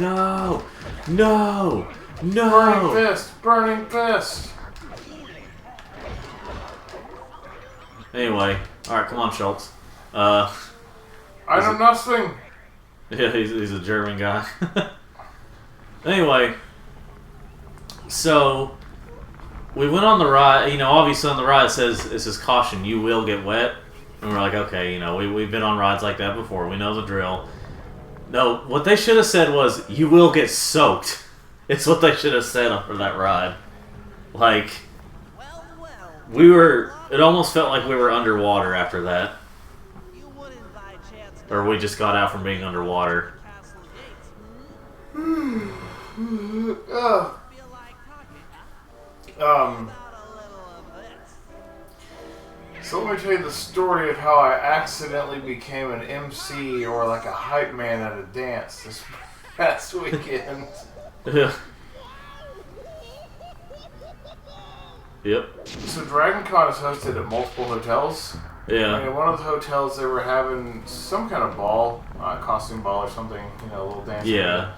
No! No! No! Burning fist! Burning fist! Anyway, alright, come on, Schultz. I know nothing! Yeah, he's a German guy. Anyway, so we went on the ride. You know, obviously on the ride it says caution, you will get wet. And we're like, okay, you know, we've been on rides like that before. We know the drill. No, what they should have said was, you will get soaked. It's what they should have said for that ride. Like, it almost felt like we were underwater after that. Or we just got out from being underwater. So let me tell you the story of how I accidentally became an MC or like a hype man at a dance this past weekend. Yep. So Dragon Con is hosted at multiple hotels. Yeah. And in one of the hotels they were having some kind of ball, costume ball or something, you know, a little dancing. Yeah.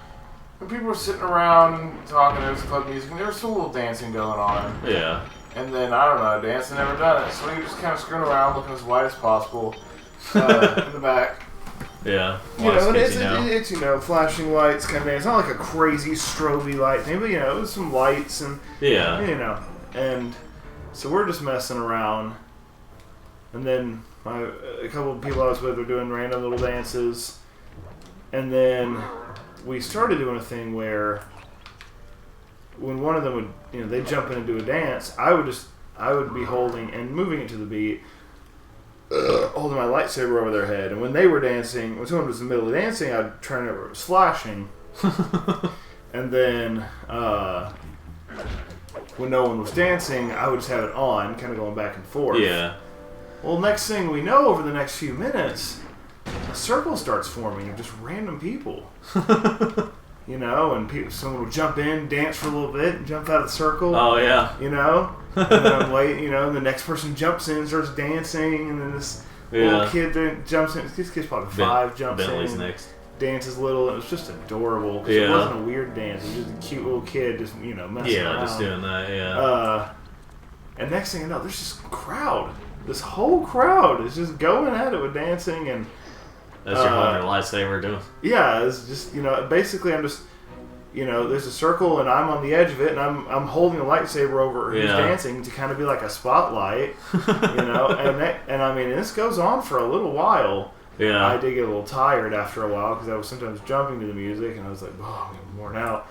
And people were sitting around and talking, there was club music, and there was some little dancing going on. Yeah. And then, I don't know, dancing, never done it. So we were just kind of screwing around, looking as white as possible in the back. Yeah. You know, and it's, you know, flashing lights kind of thing. It's not like a crazy strobe light thing, but, you know, it was some lights and, yeah, you know. And so we're just messing around. And then a couple of people I was with were doing random little dances. And then we started doing a thing where when one of them would, you know, they'd jump in and do a dance, I would be holding and moving it to the beat, holding my lightsaber over their head. And when they were dancing, when someone was in the middle of dancing, I'd turn it over, it was flashing. And then when no one was dancing, I would just have it on, kind of going back and forth. Yeah. Well, next thing we know, over the next few minutes, a circle starts forming of just random people. You know, and someone will jump in, dance for a little bit, and jump out of the circle. Oh, yeah. You know? And then I'm waiting, you know, and the next person jumps in and starts dancing, and then this little kid then jumps in. This kid's probably 5, jumps Bentley's in. next. Dances a little. It was just adorable. Because it wasn't a weird dance. It was just a cute little kid just, you know, messing around. Yeah, just doing that, yeah. And next thing you know, there's this crowd. This whole crowd is just going at it with dancing and... That's your holding your lightsaber doing? Yeah, it's just, you know, basically I'm just, you know, there's a circle and I'm on the edge of it and I'm holding a lightsaber over who's dancing to kind of be like a spotlight, you know, and I mean, this goes on for a little while. Yeah. I did get a little tired after a while because I was sometimes jumping to the music and I was like, oh, I'm getting worn out.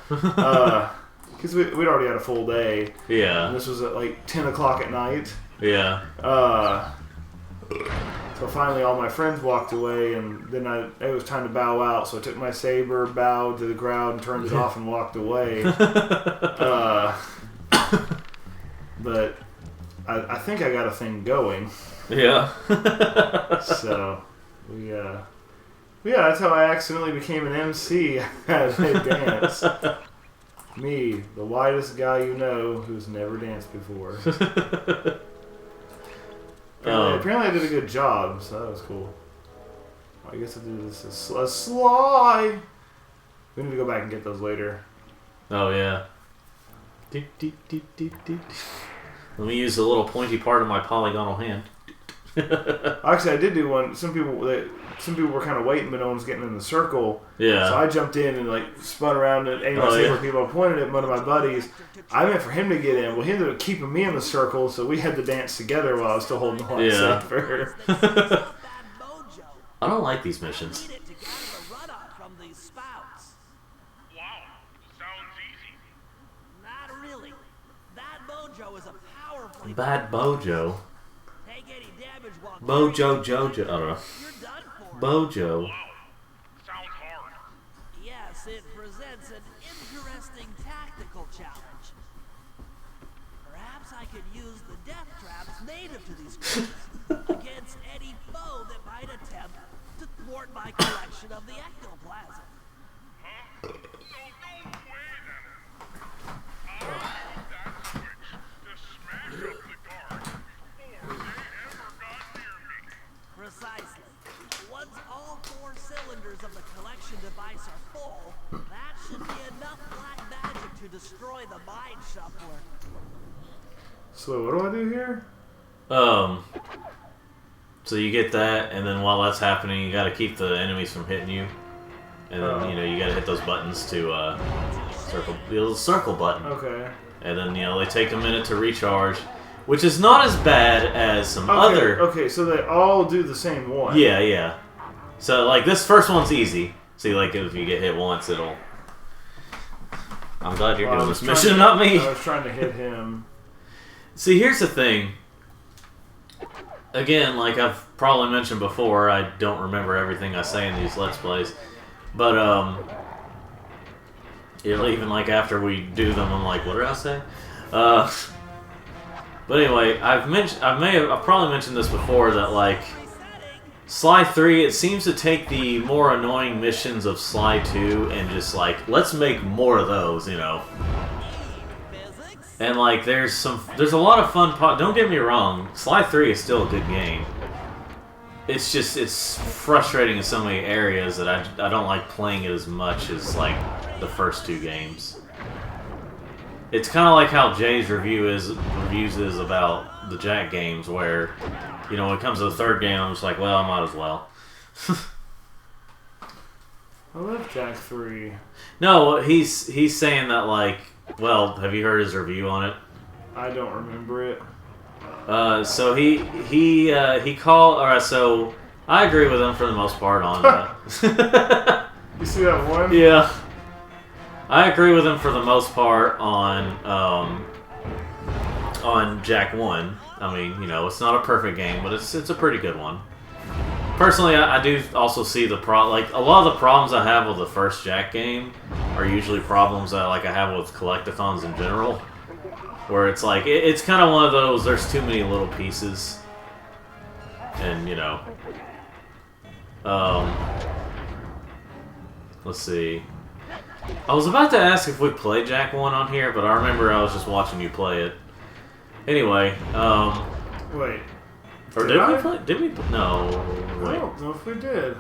Because we'd already had a full day. Yeah. And this was at like 10 o'clock at night. Yeah. So finally all my friends walked away and then it was time to bow out, so I took my saber, bowed to the crowd and turned it off and walked away. But I think I got a thing going. Yeah. So yeah, that's how I accidentally became an MC at a dance. Me, the whitest guy you know who's never danced before. Apparently I did a good job, so that was cool. I guess I did this a sly. We need to go back and get those later. Oh, yeah. Let me use the little pointy part of my polygonal hand. Actually, I did do one. Some people were kind of waiting, but no one was getting in the circle. Yeah. So I jumped in and like spun around and aimed my saber at people. I pointed at one of my buddies. I meant for him to get in. Well, he ended up keeping me in the circle, so we had to dance together while I was still holding the lightsaber. Yeah. I don't like these missions. Bad Bojo. Mojo Jojo. I don't know. Bojo. Sounds hard. Yes, it presents an interesting tactical challenge. Perhaps I could use the death traps native to these creatures against any foe that might attempt to thwart my collection of the ectoplasm. Huh? No way then. I need that switch to smash up the guards before they ever got near me. Precisely. Once all 4 cylinders of the collection device are full, that should be enough black magic to destroy the Mind Shuffler. So what do I do here? So you get that, and then while that's happening, you got to keep the enemies from hitting you, and then you got to hit those buttons to circle the little circle button. Okay. And then they take a minute to recharge, which is not as bad as some other. Okay, so they all do the same one. Yeah, yeah. So like this first one's easy. See, like if you get hit once, it'll. I'm glad you're doing this mission, not me. I was trying to hit him. See, here's the thing. Again, like I've probably mentioned before, I don't remember everything I say in these Let's Plays. But, even like after we do them, I'm like, what did I say? But anyway, I've probably mentioned this before, that like, Sly 3, it seems to take the more annoying missions of Sly 2 and just like, let's make more of those, And like, there's a lot of fun. Don't get me wrong, Sly 3 is still a good game. It's just it's frustrating in so many areas that I don't like playing it as much as like the first two games. It's kind of like how Jay's reviews is about the Jak games, where when it comes to the third game, I'm just like, well, I might as well. I love Jak 3. No, he's saying that like. Well, have you heard his review on it? I don't remember it. So he called. All right, so I agree with him for the most part on that. You see that one? Yeah, I agree with him for the most part on Jak 1. I mean, it's not a perfect game, but it's a pretty good one. Personally, I do also see the like a lot of the problems I have with the first Jak game are usually problems that I have with collectathons in general, where it's like it's kind of one of those. There's too many little pieces, and let's see. I was about to ask if we played Jak 1 on here, but I remember I was just watching you play it. Anyway, wait. Or did we play? Did we? No. Wait. I don't know if we did.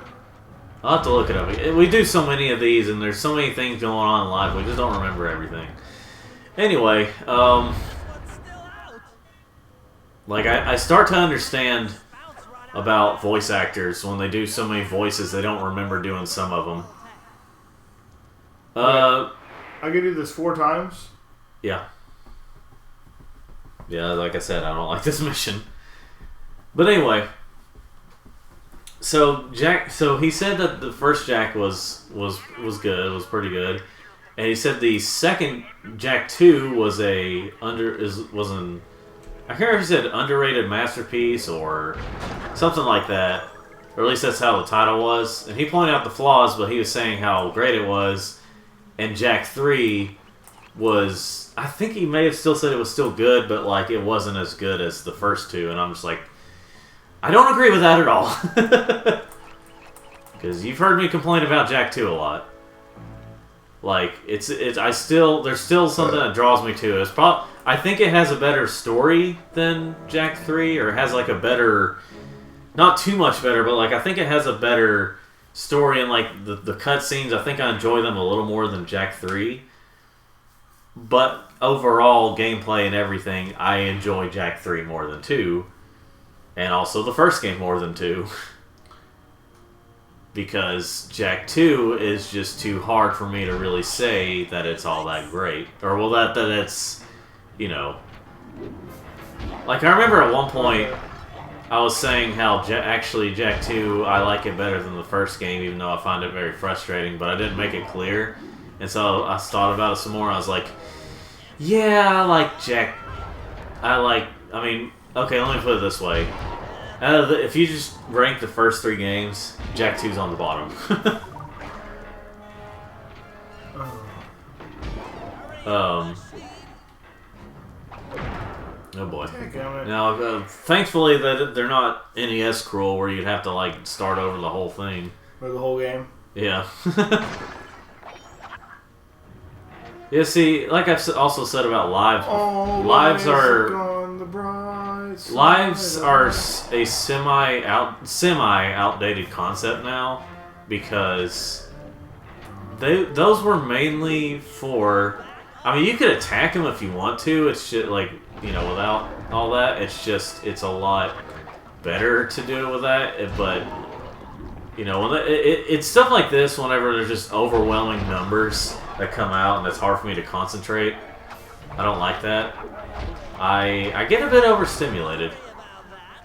I'll have to look it up. We do so many of these, and there's so many things going on in life, we just don't remember everything. Anyway, like I start to understand about voice actors when they do so many voices, they don't remember doing some of them. I can do this 4 times? Yeah. Yeah, like I said, I don't like this mission. But anyway, so he said that the first Jak was good, was pretty good, and he said the second Jak 2 was I can't remember if he said underrated masterpiece or something like that, or at least that's how the title was. And he pointed out the flaws, but he was saying how great it was. And Jak 3 was, I think he may have still said it was still good, but like it wasn't as good as the first two. And I'm just like, I don't agree with that at all. Because you've heard me complain about Jak 2 a lot. Like, there's still something that draws me to it. I think it has a better story than Jak 3, or it has like a better, not too much better, but like I think it has a better story, and like the cutscenes, I think I enjoy them a little more than Jak 3. But overall, gameplay and everything, I enjoy Jak 3 more than 2. And also the first game more than 2. Because Jak 2 is just too hard for me to really say that it's all that great. Or, well, that it's, Like, I remember at one point, I was saying how actually Jak 2, I like it better than the first game, even though I find it very frustrating, but I didn't make it clear. And so I thought about it some more, and I was like, yeah, I like Jak. Okay, let me put it this way. If you just rank the first 3 games, Jak 2's on the bottom. Oh boy. Now, thankfully, they're not NES cruel, where you'd have to like start over the whole thing. Or the whole game? Yeah. Yeah, see, like I've also said about lives, lives are a semi outdated concept now. because those were mainly for. I mean, you could attack them if you want to. It's just like, you know, without all that, it's a lot better to do it with that. But you know, it's stuff like this. Whenever there's just overwhelming numbers that come out, and it's hard for me to concentrate. I don't like that. I get a bit overstimulated,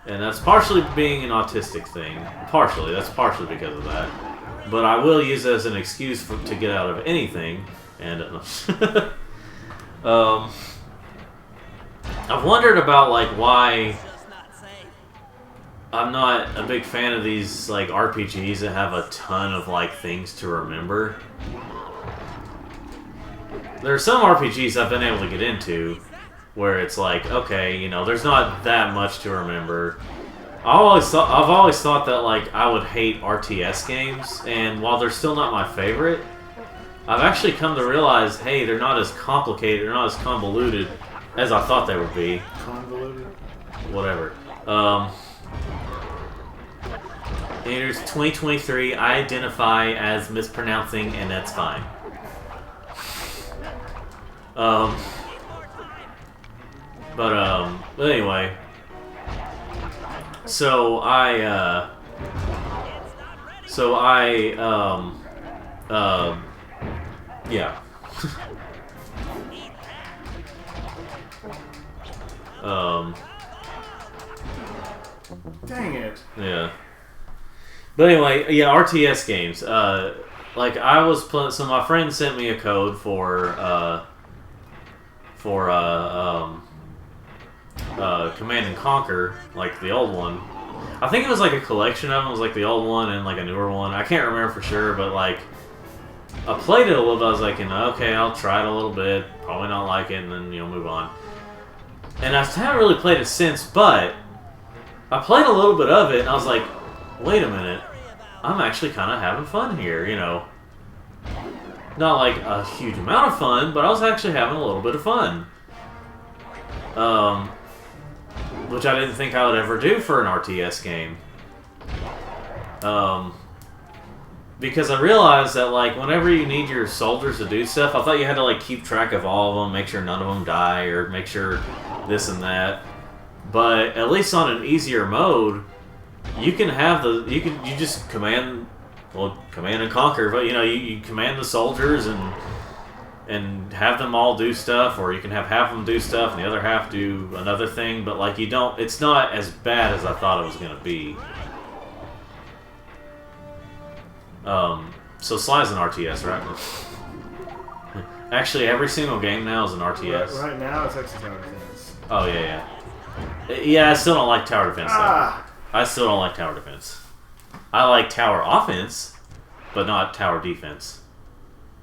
and that's partially being an autistic thing. That's partially because of that. But I will use it as an excuse to get out of anything. And I've wondered about like why I'm not a big fan of these like RPGs that have a ton of like things to remember. There are some RPGs I've been able to get into where it's like, okay, you know, there's not that much to remember. I've always thought that like I would hate RTS games, and while they're still not my favorite, I've actually come to realize, hey, they're not as complicated, they're not as convoluted as I thought they would be. Convoluted? Whatever. Here's 2023. I identify as mispronouncing, and that's fine. But anyway. Yeah. Dang it. Yeah. But anyway, yeah, RTS games. Like I was playing, so my friend sent me a code for Command and Conquer, like the old one. I think it was like a collection of them. It was like the old one and like a newer one. I can't remember for sure, but like I played it a little bit. I was like, you know, okay, I'll try it a little bit. Probably not like it, and then move on. And I haven't really played it since, but I played a little bit of it, and I was like, wait a minute, I'm actually kind of having fun here, you know. Not like a huge amount of fun, but I was actually having a little bit of fun. Which I didn't think I would ever do for an RTS game. Because I realized that, like, whenever you need your soldiers to do stuff, I thought you had to, like, keep track of all of them, make sure none of them die, or make sure this and that. But at least on an easier mode, you can have you just command and conquer, but you command the soldiers and have them all do stuff, or you can have half of them do stuff and the other half do another thing, but like it's not as bad as I thought it was gonna be. So Sly's an RTS, right? Actually, every single game now is an RTS. Right now, it's actually Tower Defense. Oh yeah. Yeah, I still don't like Tower Defense. Ah! I still don't like Tower Defense. I like Tower Offense, but not Tower Defense.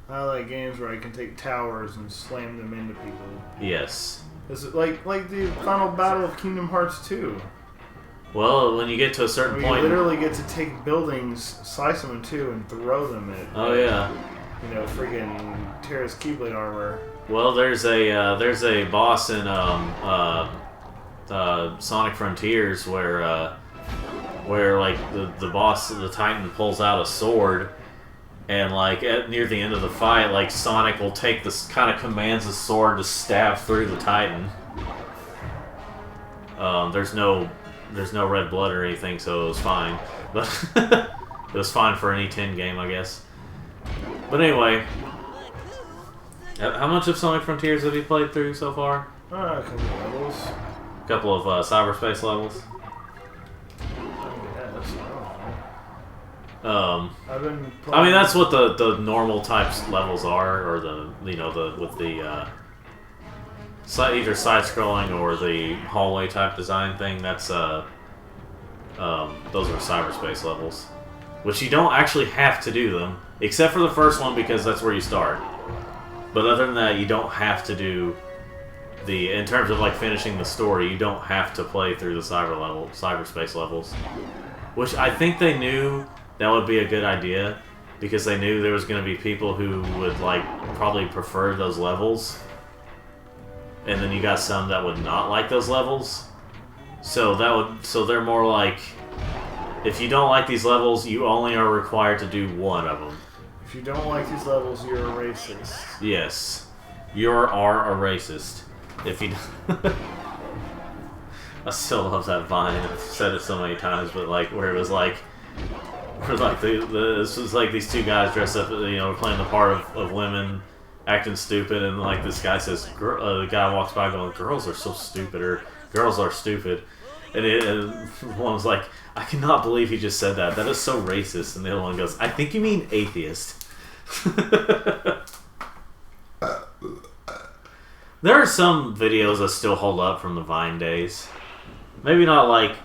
I like games where I can take towers and slam them into people. Yes. Is it like the final battle of Kingdom Hearts 2? Well, when you get to a certain point, you literally get to take buildings, slice them in two, and throw them at. Oh yeah. Friggin' Terra's Keyblade armor. Well, there's a boss in Sonic Frontiers where like the boss, the Titan, pulls out a sword, and like near the end of the fight, like Sonic will take this, kind of commands the sword to stab through the Titan. There's no red blood or anything, so it was fine. But it was fine for an E10 game, I guess. But anyway, how much of Sonic Frontiers have you played through so far? A couple of levels. A couple of cyberspace levels. I've been playing. I mean, that's what the normal types levels are, or with the either side-scrolling or the hallway type design thing. That's those are cyberspace levels, which you don't actually have to do them, except for the first one because that's where you start. But other than that, you don't have to do in terms of like finishing the story. You don't have to play through the cyberspace levels, which I think they knew that would be a good idea, because they knew there was going to be people who would like probably prefer those levels, and then you got some that would not like those levels. So they're more like, if you don't like these levels, you only are required to do one of them. If you don't like these levels, you're a racist. Yes. You are a racist. If you... I still love that Vine. I've said it so many times, but like, where it was like... Where like, this was like these two guys dressed up, you know, playing the part of women, acting stupid, and like this guy says, the guy walks by going, girls are so stupid, or girls are stupid. And one was like, I cannot believe he just said that. That is so racist. And the other one goes, I think you mean atheist. There are some videos that still hold up from the Vine days. Maybe not like,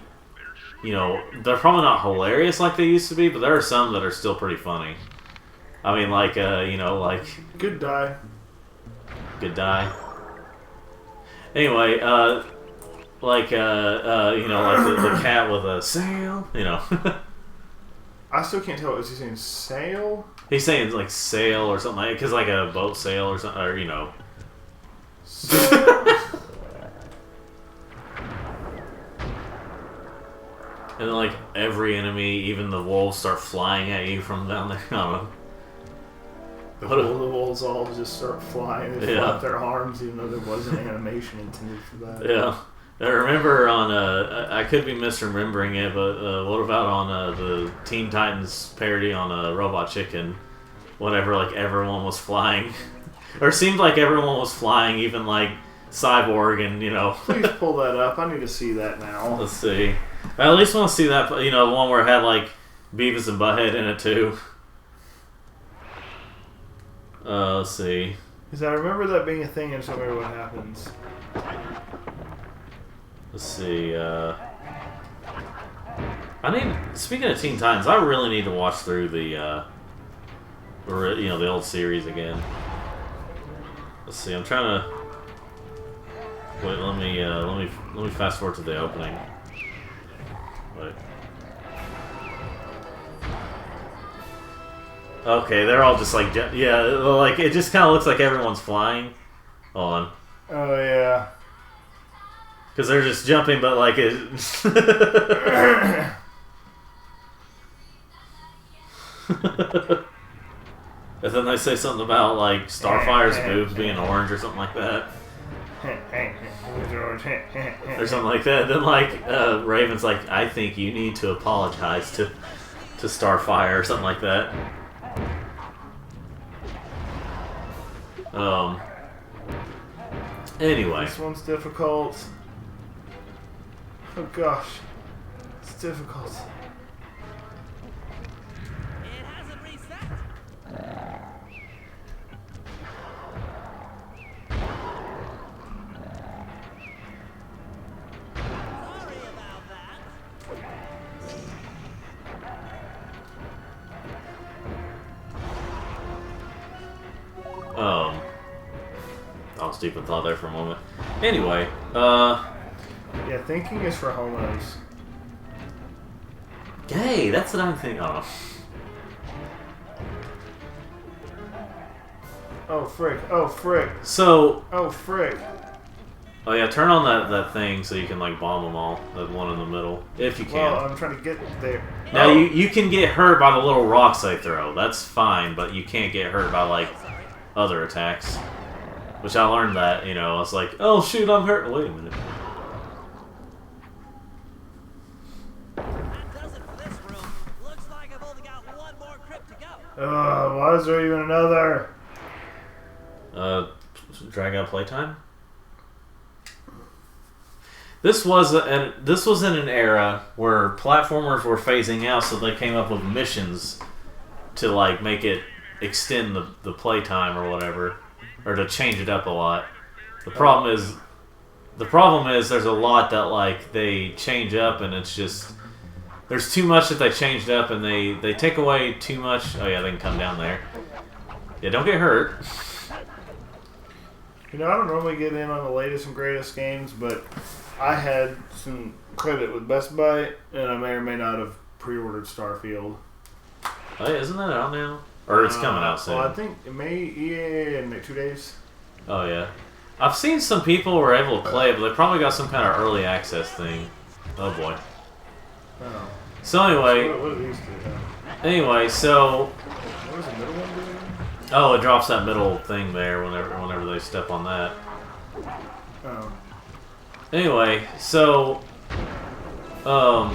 you know, they're probably not hilarious like they used to be, but there are some that are still pretty funny. I mean, like, you know, like... Good die. Good die. Anyway, like, you know, like the cat with a sail, you know. I still can't tell. Is he saying sail? He's saying, like, sail or something like because like a boat sail or something, or, you know. And then, like, every enemy, even the wolves, start flying at you from down there. I don't know. The wolves all just start flying. They Yeah. flap their arms, even though there wasn't animation intended for that. Yeah. I remember on, I could be misremembering it, but what about on the Teen Titans parody on Robot Chicken? Whenever, like, everyone was flying. Or it seemed like everyone was flying, even, like, Cyborg and, you know. Please pull that up. I need to see that now. Let's see. I at least want to see that, you know, the one where it had, like, Beavis and Butthead in it, too. Let's see. Because I remember that being a thing, and so remember what happens. Let's see, speaking of Teen Titans, I really need to watch through the, you know, the old series again. Let's see, I'm trying to... Wait, let me fast forward to the opening. Wait. Okay, they're all just like, yeah, like, it just kind of looks like everyone's flying. Hold on. Oh, yeah. Because they're just jumping, but like it... And then they say something about like Starfire's boobs being orange or something like that. Or something like that. Then like Raven's like, I think you need to apologize to Starfire or something like that. Anyway. This one's difficult. Oh gosh. It's difficult. It hasn't reset. Sorry about that. I was deep in thought there for a moment. Anyway, Yeah, thinking is for homos. Gay, that's what I'm thinking. Oh. Oh frick, oh frick, So, oh frick. oh yeah, turn on that thing so you can like bomb them all. That one in the middle, if you can. Well, I'm trying to get there. Now Oh. you can get hurt by the little rocks they throw. That's fine, but you can't get hurt by like other attacks. Which I learned that, you know, I was like, oh shoot, I'm hurt. Wait a minute. That does it for this room. Looks like I've only got one more crypt to go. Why is there even another? Drag out playtime. This was in an era where platformers were phasing out, so they came up with missions to like make it extend the playtime or whatever, or to change it up a lot. The problem is there's a lot that like they change up, and it's just there's too much that they changed up, and they take away too much. Oh yeah, they can come down there. Yeah, don't get hurt. You know, I don't normally get in on the latest and greatest games, but I had some credit with Best Buy, and I may or may not have pre-ordered Starfield. Oh yeah, isn't that out now? Or it's coming out soon. Well, I think it may in like 2 days. Oh yeah, I've seen some people were able to play it, but they probably got some kind of early access thing. Oh boy. Oh. So anyway, What do these do? anyway, so What does the middle one do? oh, it drops that middle thing there whenever they step on that. Oh. Anyway, so so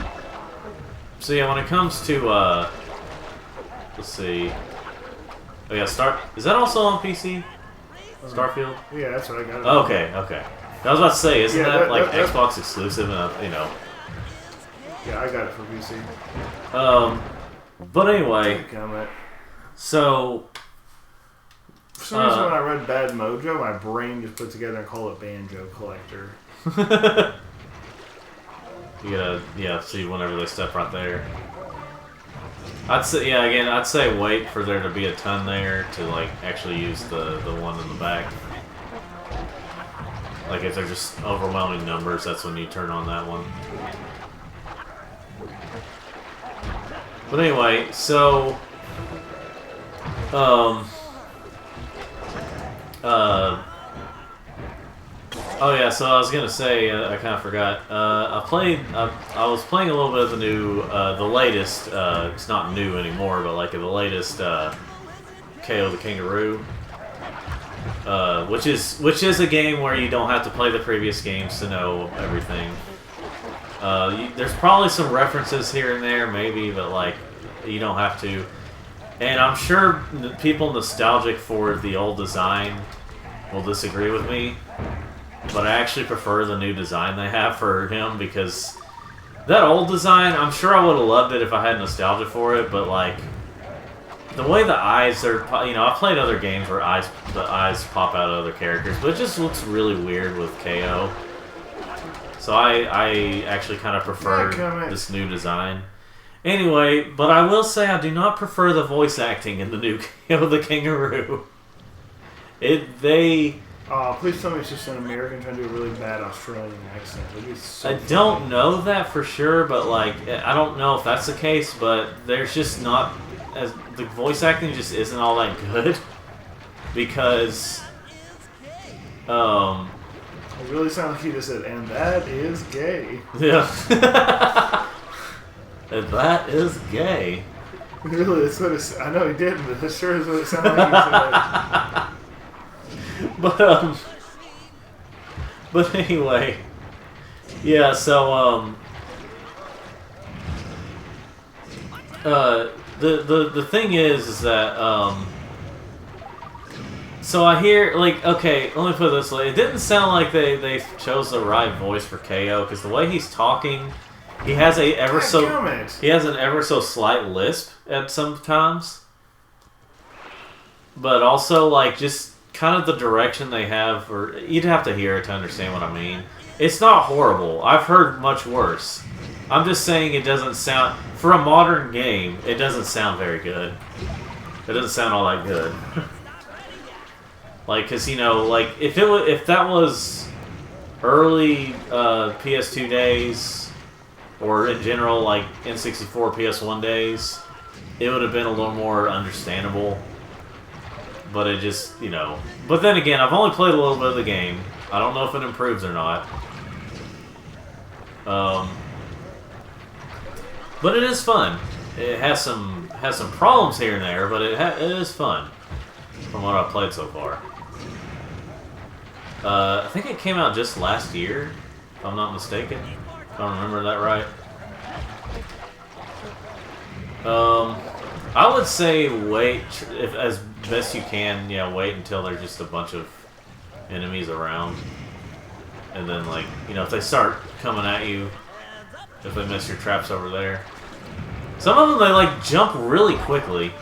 yeah, when it comes to let's see. Oh yeah, is that also on PC? Starfield? Yeah, that's what I got. Okay, okay. I was about to say, isn't Yeah, that like that- Xbox exclusive? And you know. Yeah, I got it for PC. But anyway, Comment. so For some reason, when I read Bad Mojo, my brain just put together and called it Banjo Collector. you gotta see whenever they step right there. I'd say I'd say wait for there to be a ton there to like actually use the one in the back. Like if they're just overwhelming numbers, that's when you turn on that one. But anyway, so oh yeah, so I was gonna say, I kind of forgot. I was playing a little bit of the new, the latest. It's not new anymore, but like the latest KO the Kangaroo, which is a game where you don't have to play the previous games to know everything. There's probably some references here and there, maybe, but like you don't have to. And I'm sure people nostalgic for the old design will disagree with me. But I actually prefer the new design they have for him because that old design, I'm sure I would have loved it if I had nostalgia for it, but like the way the eyes are, you know, I've played other games where the eyes pop out of other characters, but it just looks really weird with KO. So I actually kind of prefer this new design. Anyway, but I will say I do not prefer the voice acting in the new KO the Kangaroo. Please tell me it's just an American trying to do a really bad Australian accent. It'd be so I don't know that for sure, but like I don't know if that's the case. But there's just not the voice acting just isn't all that good because It really sounded like he just said, "And that is gay." yeah, and that is gay. Really, that's what it's. I know he didn't, but that sure is what it sounded like he said. But anyway, yeah. So the thing is that so I hear like okay, let me put it this way. It didn't sound like they chose the right voice for KO because the way he's talking, he has an ever so slight lisp at some times, but also like just kind of the direction they have, or you'd have to hear it to understand what I mean. It's not horrible. I've heard much worse. I'm just saying it doesn't sound, for a modern game, it doesn't sound very good. It doesn't sound all that good. Like, cause you know, like if that was early PS2 days, or in general like N64, PS1 days, it would have been a little more understandable. But it just, you know... But then again, I've only played a little bit of the game. I don't know if it improves or not. But it is fun. It has some problems here and there, but it is fun. From what I've played so far. I think it came out just last year, if I'm not mistaken. If I remember that right. I would say wait, if as best you can, yeah, wait until there's just a bunch of enemies around. And then, like, you know, if they start coming at you, if they miss your traps over there. Some of them, they, like, jump really quickly.